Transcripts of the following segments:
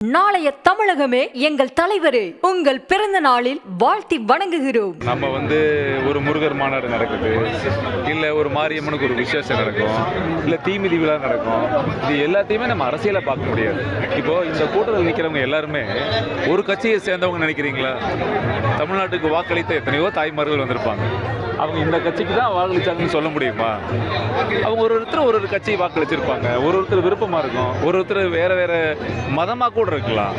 நாளைய தமிழகமே எங்கள் தலைவரே, உங்கள் பிறந்த நாளில் வாழ்த்தி வணங்குகிறோம். நம்ம ஒரு முருகர் மாநாடு நடக்குது, இல்ல ஒரு மாரியம்மனுக்கு ஒரு விசேஷம் நடக்கும், இல்ல தீமிதி விழா நடக்கும். இது எல்லாத்தையுமே நம்ம அரசியலை பார்க்க முடியாது. இப்போ இந்த கூட்டத்தில் நிற்கிறவங்க எல்லாருமே ஒரு கட்சியை சேர்ந்தவங்க நினைக்கிறீங்களா? தமிழ்நாட்டுக்கு வாக்களித்த எத்தனையோ தாய்மார்கள் வந்திருப்பாங்க. அவங்க இந்த கட்சிக்கு தான் வாக்களிச்சாங்கன்னு சொல்ல முடியுமா? அவங்க ஒரு கட்சியை வாக்களிச்சிருப்பாங்க. ஒருத்தர் விருப்பமா இருக்கும், ஒருத்தர் வேற வேற மதமா கூட இருக்கலாம்.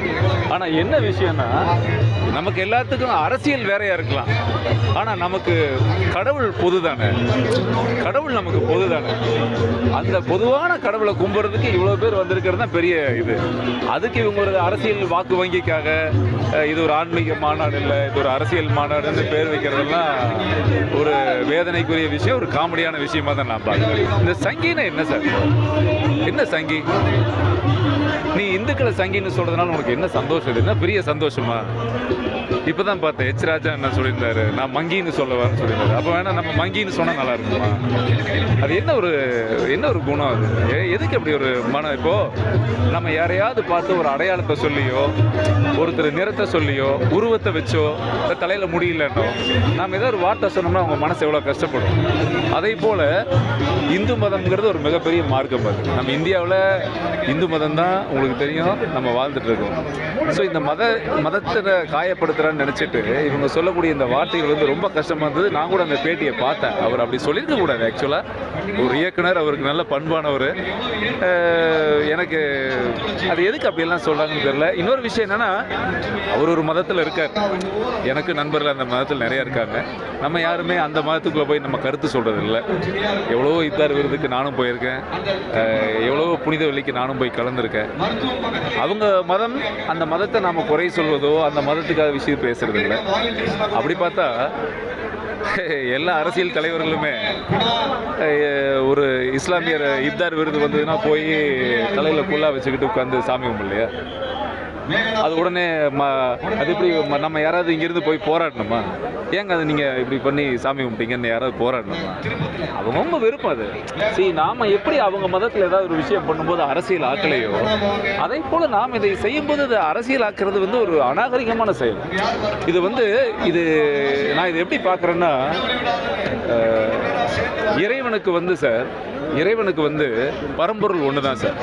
ஆனா என்ன விஷயம்னா, நமக்கு எல்லாத்துக்கும் அரசியல் வேறையா இருக்கலாம், ஆனா நமக்கு கடவுள் பொதுதானே. கடவுள் நமக்கு பொதுதானே. அந்த பொதுவான கடவுளை கும்பிடுறதுக்கு இவ்வளவு பேர் வந்திருக்கிறது தான் பெரிய இது. அதுக்கு இவங்க ஒரு அரசியல் வாக்கு வங்கிக்காக இது ஒரு ஆன்மீக மாநாடு இல்லை, இது ஒரு அரசியல் மாநாடுன்னு பேர் வைக்கிறதெல்லாம் ஒரு வேதனைக்குரிய விஷயம், ஒரு காமெடியான விஷயமா தான் நான் பார்க்கிறேன். இந்த சங்கினா என்ன சார்? என்ன சங்கி? நீ இந்துக்களை சங்கின்னு சொல்றதுனால உனக்கு என்ன சந்தோஷம்? என்ன பெரிய சந்தோஷமா? இப்பதான் பார்த்தேன், எச் ராஜா என்ன சொல்லியிருந்தாரு, நான் மங்கின்னு சொல்லவான்னு சொல்லியிருந்தாரு. அப்போ வேணா நம்ம மங்கின்னு சொன்னா நல்லா இருக்குமா? அது என்ன ஒரு குணம்? அது எதுக்கு அப்படி ஒரு மனம்? இப்போ நம்ம யாரையாவது பார்த்து ஒரு அடையாளத்தை சொல்லியோ, ஒருத்தர் நிறத்தை சொல்லியோ, உருவத்தை வச்சோ, தலையில முடியலன்னோ நாம் ஏதோ ஒரு வார்த்தை சொன்னோம்னா அவங்க மனசு எவ்வளோ கஷ்டப்படும். அதே போல இந்து மதம்ங்கிறது ஒரு மிகப்பெரிய மார்க்கம். அது நம்ம இந்தியாவில் இந்து மதம் தான் உங்களுக்கு தெரியும், நம்ம வாழ்ந்துட்டு இருக்கோம். ஸோ இந்த மதத்தை காயப்படுத்துறான்னு நினச்சிட்டு இவங்க சொல்லக்கூடிய இந்த வார்த்தைகள் ரொம்ப கஷ்டமாக இருந்தது. நான் கூட அந்த பேட்டியை பார்த்தேன். அவர் அப்படி சொல்லியிருக்க கூடாது. ஆக்சுவலாக ஒரு இயக்குனர், அவருக்கு நல்ல பண்பானவர். எனக்கு அது எதுக்கு அப்படியெல்லாம் சொல்கிறாங்கன்னு தெரியல. இன்னொரு விஷயம் என்னென்னா, அவர் ஒரு மதத்தில் இருக்கார். எனக்கு நண்பர்கள் அந்த மதத்தில் நிறையா இருக்காங்க. நம்ம யாருமே அந்த மதத்துக்குள்ளே போய் நம்ம கருத்து சொல்கிறது இல்லை. எவ்வளோ இத்தார் விருதுக்கு நானும் போயிருக்கேன், எவ்வளோ புனித வெள்ளிக்கு நானும் போய் கலந்துருக்கேன். அவங்க மதம், அந்த மதத்தை நாம் குறை சொல்வதோ அந்த மதத்துக்காக விஷயம் பேசுறது இல்லை. அப்படி பார்த்தா எல்லா அரசியல் தலைவர்களுமே ஒரு இஸ்லாமியர் இப்தார் விருது வந்ததுன்னா போய் தலையில் குல்லா வச்சுக்கிட்டு உட்காந்து சாமி கும்பிடலையா? அது உடனே அது இப்படி நம்ம யாராவது இங்கிருந்து போய் போராடணுமா? ஏங்க அது நீங்கள் இப்படி பண்ணி சாமி கும்பிட்டீங்கன்னு யாராவது போராடணுமா? அவங்கவுங்க விருப்பம் அது. சரி, நாம் எப்படி அவங்க மதத்தில் ஏதாவது ஒரு விஷயம் பண்ணும்போது அரசியல் ஆக்கலையோ, அதே போல் நாம் இதை செய்யும்போது அது அரசியல் ஆக்குறது ஒரு அநாகரிகமான செயல். இது நான் இதை எப்படி பார்க்குறேன்னா, இறைவனுக்கு சார், இறைவனுக்கு பரம்பொருள் ஒன்று தான் சார்.